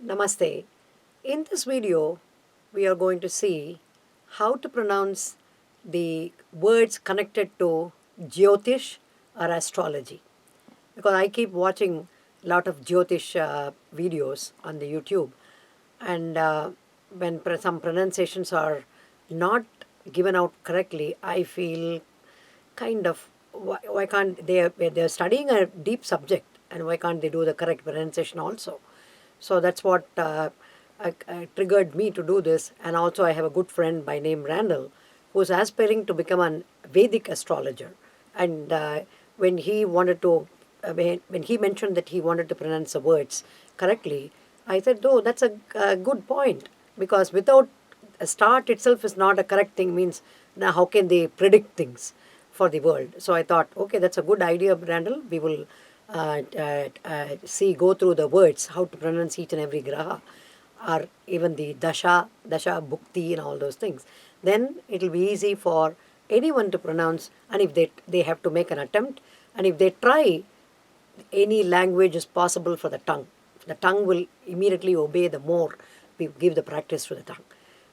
Namaste. In this video, we are going to see how to pronounce the words connected to Jyothish or astrology. Because I keep watching a lot of Jyothish videos on the YouTube, and when some pronunciations are not given out correctly, I feel kind of why can't they're studying a deep subject, and why can't they do the correct pronunciation also? So that's what triggered me to do this. And also I have a good friend by name Randall who's aspiring to become an Vedic astrologer. And when he wanted to when he mentioned that he wanted to pronounce the words correctly, I said, oh, that's a good point, because without a start itself is not a correct thing, means now how can they predict things for the world? So I thought, okay, that's a good idea, Randall. We will go through the words, how to pronounce each and every graha, or even the dasha, bhukti, and all those things. Then it will be easy for anyone to pronounce, and if they have to make an attempt, and if they try, any language is possible for the tongue. The tongue will immediately obey the more we give the practice to the tongue.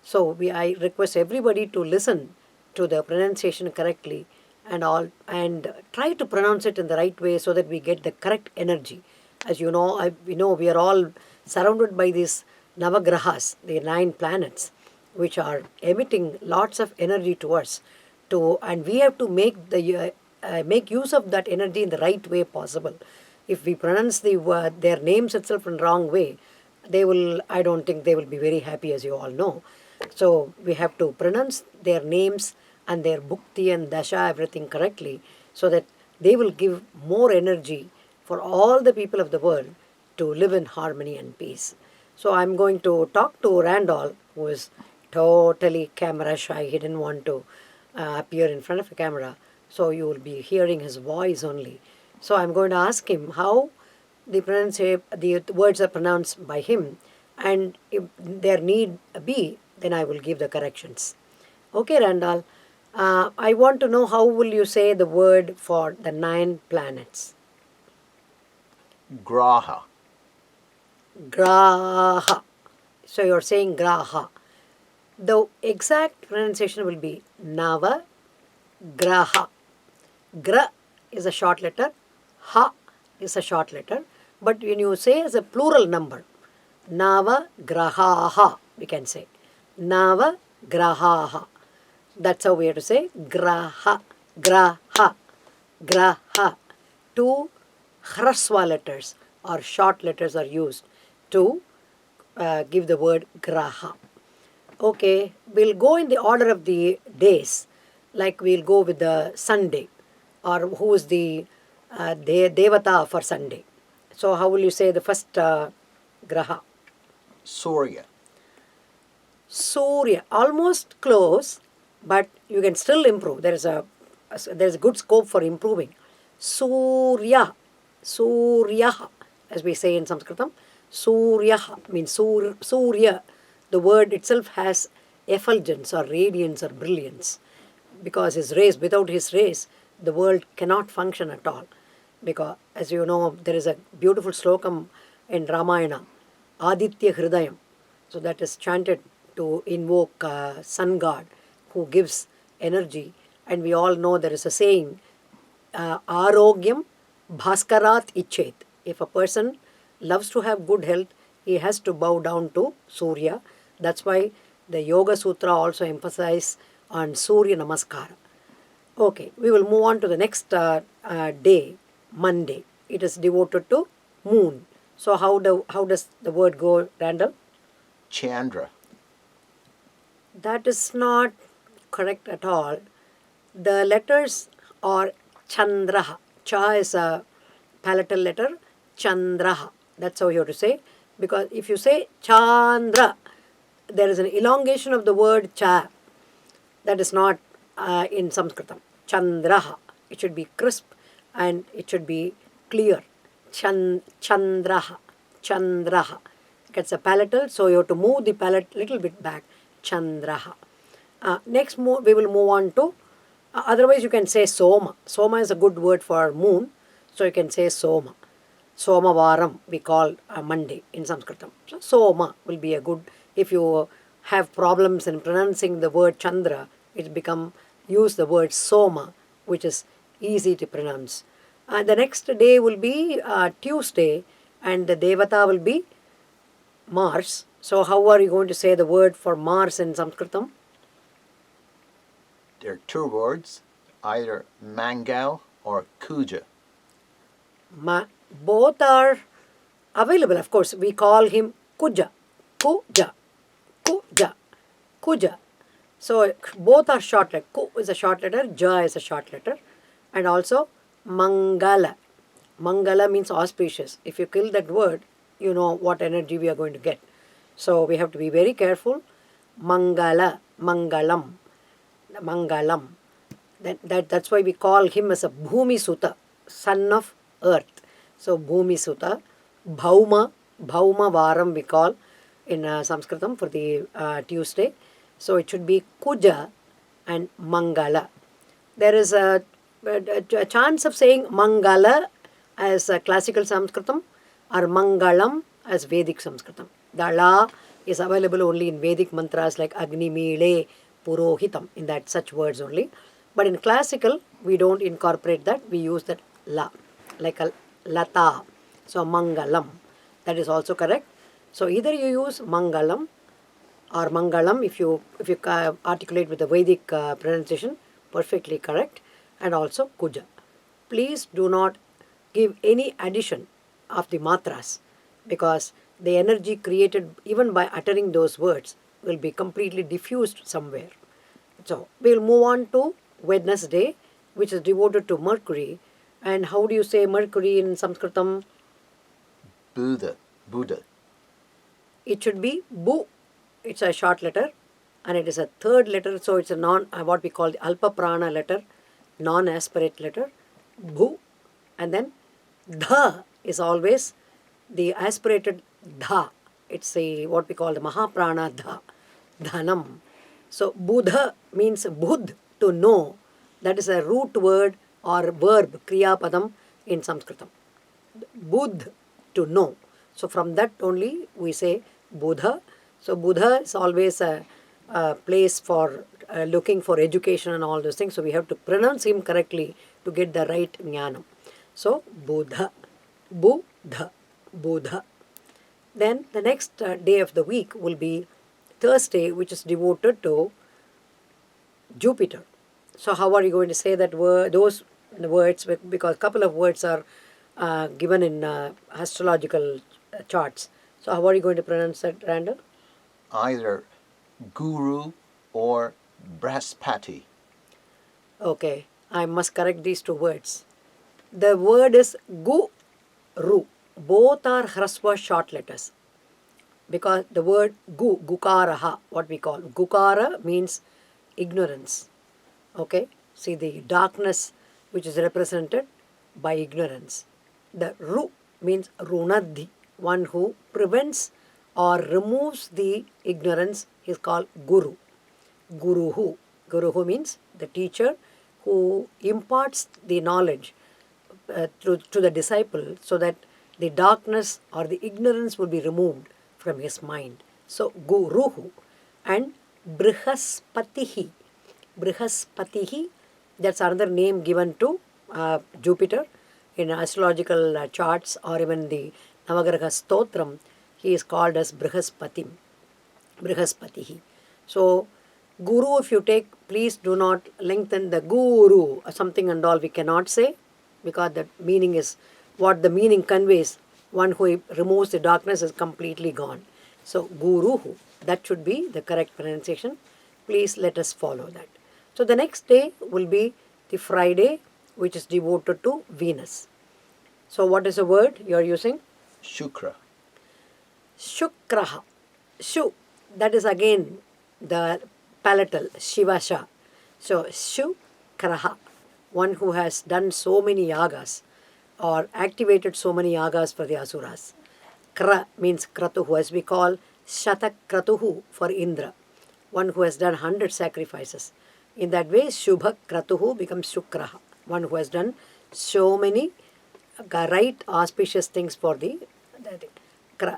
So I request everybody to listen to the pronunciation correctly and try to pronounce it in the right way so that we get the correct energy. As you know, we are all surrounded by these grahAs, the 9 planets, which are emitting lots of energy to us. And we have to make use of that energy in the right way possible. If we pronounce their names itself in wrong way, I don't think they will be very happy, as you all know. So we have to pronounce their names and their bhukti and dasha, everything correctly, so that they will give more energy for all the people of the world to live in harmony and peace. So I'm going to talk to Randall, who is totally camera shy. He didn't want to appear in front of a camera. So you will be hearing his voice only. So I'm going to ask him how the words are pronounced by him, and if there need be, then I will give the corrections. Okay, Randall. I want to know, how will you say the word for the 9 planets? Graha. Graha. So you're saying graha. The exact pronunciation will be Nava Graha. Gra is a short letter, Ha is a short letter, but when you say as a plural number, Nava Grahaha, we can say. Nava Grahaha. That's how we have to say Graha, Graha, Graha. 2 hraswa letters or short letters are used to give the word Graha. Okay, we'll go in the order of the days. Like we'll go with the Sunday, or who is the Devata for Sunday. So how will you say the first graha? Surya. Surya. Almost close, but you can still improve. There is a good scope for improving. Surya. Surya, as we say in Sanskritam. Surya means Surya. The word itself has effulgence or radiance or brilliance, because his rays, without his rays, the world cannot function at all. Because, as you know, there is a beautiful slokam in Ramayana, Aditya Hridayam. So that is chanted to invoke sun god who gives energy. And we all know there is a saying, Arogyam Bhaskarat Ichet. If a person loves to have good health, he has to bow down to Surya. That's why the Yoga Sutra also emphasizes on Surya Namaskara. Okay, we will move on to the next day, Monday. It is devoted to moon. So how does the word go, Randall? Chandra. That is not correct at all. The letters are Chandraha. Cha is a palatal letter. Chandraha. That's how you have to say. Because if you say Chandra, there is an elongation of the word cha. That is not in Sanskritam. Chandraha. It should be crisp and it should be clear. Chandraha. Chandraha. It's a palatal, so you have to move the palate a little bit back. Chandraha. Next, we will move on to, otherwise you can say Soma. Soma is a good word for moon, so you can say Soma. Somavaram we call Monday in Sanskritam. So Soma will be a good, if you have problems in pronouncing the word Chandra, it become, use the word Soma, which is easy to pronounce. And the next day will be Tuesday, and the Devata will be Mars. So how are you going to say the word for Mars in Sanskritam? There are two words, either Mangal or Kuja. Both are available, of course. We call him Kuja, Kuja, Kuja, Kuja. So both are short letter. Ku is a short letter, Ja is a short letter, and also Mangala. Mangala means auspicious. If you kill that word, you know what energy we are going to get. So we have to be very careful. Mangala, Mangalam, Mangalam. That's why we call him as a Bhumi Sutta, son of earth. So Bhumi Sutta, Bhauma, Bhauma Varam we call in Sanskritam for the Tuesday. So it should be Kuja and Mangala. There is a chance of saying Mangala as classical Sanskritam or Mangalam as Vedic Sanskritam. The La is available only in Vedic mantras like Agni Mile, Purohitam, in that such words only. But in classical, we don't incorporate that. We use that La, like a Lata. So Mangalam. That is also correct. So either you use Mangalam or Mangalam if you articulate with the Vedic pronunciation, perfectly correct, and also Kuja. Please do not give any addition of the matras, because the energy created even by uttering those words will be completely diffused somewhere. So we'll move on to Wednesday, which is devoted to Mercury. And how do you say Mercury in Sanskritam? Buddha. It should be Bu. It's a short letter, and it is a third letter, so it's a what we call the Alpa Prana letter, non-aspirate letter, Bhu, and then Dha is always the aspirated Dha. It's what we call the Mahaprana Dha, Dhanam. So Buddha means Budh, to know. That is a root word or verb, Kriya Padam in Sanskritam. Budh, to know. So from that only we say Buddha. So Buddha is always a place for looking for education and all those things. So we have to pronounce him correctly to get the right jnanam. So Buddha, Buddha, Buddha. Then the next day of the week will be Thursday, which is devoted to Jupiter. So how are you going to say that word, those words? Because a couple of words are given in astrological charts. So how are you going to pronounce that, Randall? Either Guru or Brahaspati. Okay, I must correct these two words. The word is Gu-ru. Both are Hraswa short letters. Because the word Gukaraha, what we call. Gukara means ignorance. Okay, see the darkness which is represented by ignorance. The Ru means Runadhi, one who prevents or removes the ignorance is called Guru. Guruhu. Guruhu means the teacher who imparts the knowledge to the disciple so that the darkness or the ignorance will be removed from his mind. So Guruhu. And Brihaspatihi. Brihaspatihi, that's another name given to Jupiter in astrological charts or even the Navagraha Stotram. He is called as Brihaspatim, Brihaspatihi. So, Guru, if you take, please do not lengthen the Guru or something and all. We cannot say, because the meaning is what the meaning conveys. One who removes the darkness is completely gone. So, Guruhu, that should be the correct pronunciation. Please let us follow that. So, the next day will be the Friday, which is devoted to Venus. So, what is the word you are using? Shukra. Shukraha. Shu, that is again the palatal, Shivasha. So, Shukraha, one who has done so many yagas or activated so many yagas for the Asuras. Kra means Kratuhu, as we call Shatak Kratuhu for Indra, one who has done 100 sacrifices. In that way, Shubha Kratuhu becomes Shukraha, one who has done so many right auspicious things for the thing.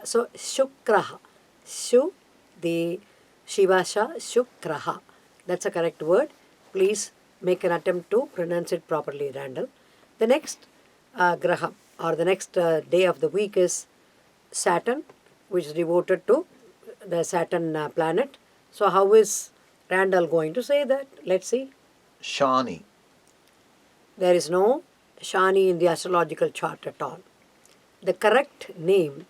So Shukraha. Shu, the Shivasha, Shukraha. That's a correct word. Please make an attempt to pronounce it properly, Randall. The next graha or the next day of the week is Saturn, which is devoted to the Saturn planet. So how is Randall going to say that? Let's see. Shani. There is no Shani in the astrological chart at all. The correct name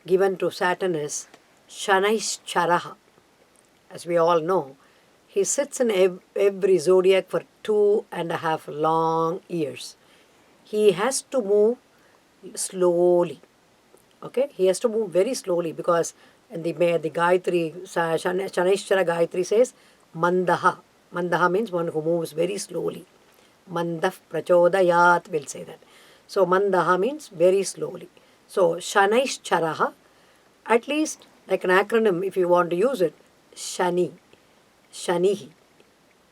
given to Saturn is Shanaishcharaha. As we all know, he sits in every zodiac for 2.5 long years. He has to move slowly. Okay, he has to move very slowly because in the Gayatri, Shanaishchara Gayatri says Mandaha. Mandaha means one who moves very slowly. Mandaf prachodayat will say that. So Mandaha means very slowly. So Shanaishcharaha, at least like an acronym if you want to use it, Shani, Shanihi,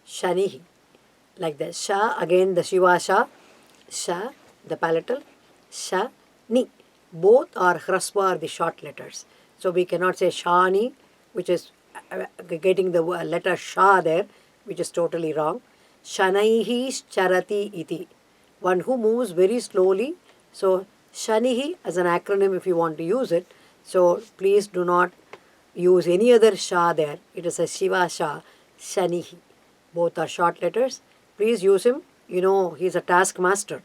Shanihi. Like that. Sha, again the Shiva Sha, the palatal, Sha, Ni. Both are Hraswa are the short letters. So we cannot say Shani, which is getting the letter Sha there, which is totally wrong. Shanaihi charati iti. One who moves very slowly. So Shanihi as an acronym if you want to use it. So please do not use any other Sha there. It is a Shiva Sha, Shanihi. Both are short letters. Please use him. You know, he's a taskmaster.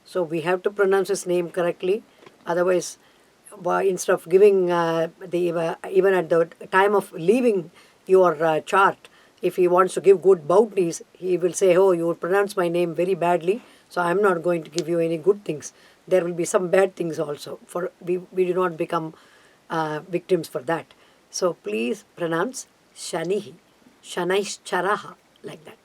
So we have to pronounce his name correctly. Otherwise, instead of giving even at the time of leaving your chart, if he wants to give good bounties, he will say, oh, you pronounce my name very badly, so I'm not going to give you any good things. There will be some bad things also. For we do not become victims for that. So please pronounce Shanihi, Shanaishcharaha, like that.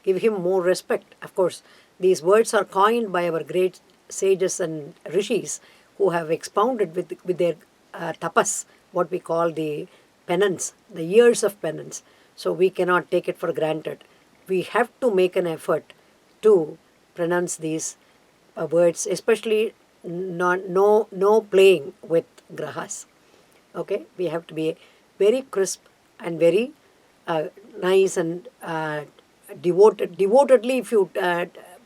Give him more respect. Of course, these words are coined by our great sages and rishis who have expounded with their tapas, what we call the penance, the years of penance. So we cannot take it for granted. We have to make an effort to pronounce these words, especially no playing with grahas. Okay, we have to be very crisp and very nice and devotedly if you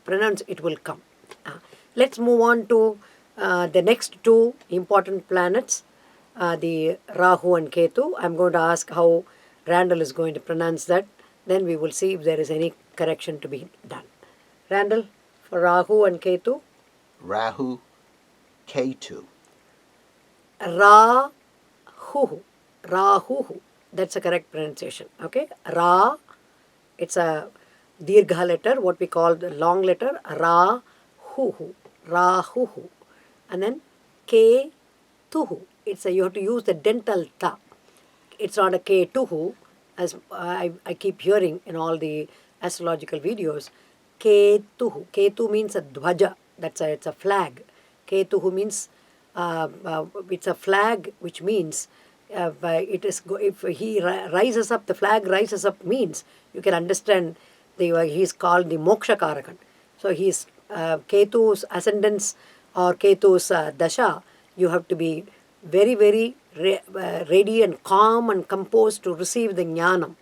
pronounce it will come. Let's move on to the next two important planets, the Rahu and Ketu. I'm going to ask how Randall is going to pronounce that. Then we will see if there is any correction to be done. Randall, for Rahu and Ketu. Rahu, Ketu. Rahu. Rahu. That's a correct pronunciation. Okay. Ra, it's a dirgha letter, what we call the long letter. Rahu. Rahu. And then Ketuhu. It's a, you have to use the dental ta. It's not a Ketuhu, as I keep hearing in all the astrological videos. Ketuhu. Ketu means a dvaja. It's a flag. Ketuhu means it's a flag, which means it is if he rises up, the flag rises up means you can understand he's called the moksha karakan. So he's Ketu's ascendance or Ketu's dasha. You have to be very, very ready and calm and composed to receive the jnanam,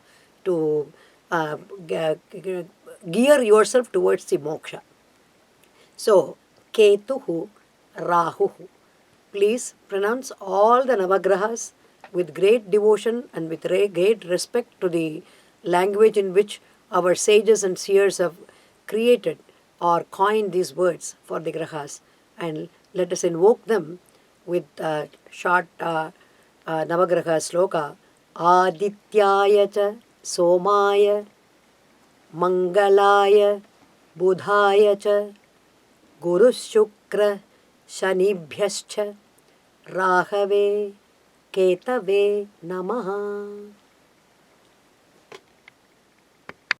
to gear yourself towards the moksha. So, Ketuhu, Rahuhu. Please pronounce all the Navagrahas with great devotion and with great respect to the language in which our sages and seers have created or coined these words for the Grahas. And let us invoke them with short Navagraha sloka. Adityaya cha Somaya Mangalaya Budhaya cha Guru Shukra Shanibhyascha Rahave Ketave Namaha.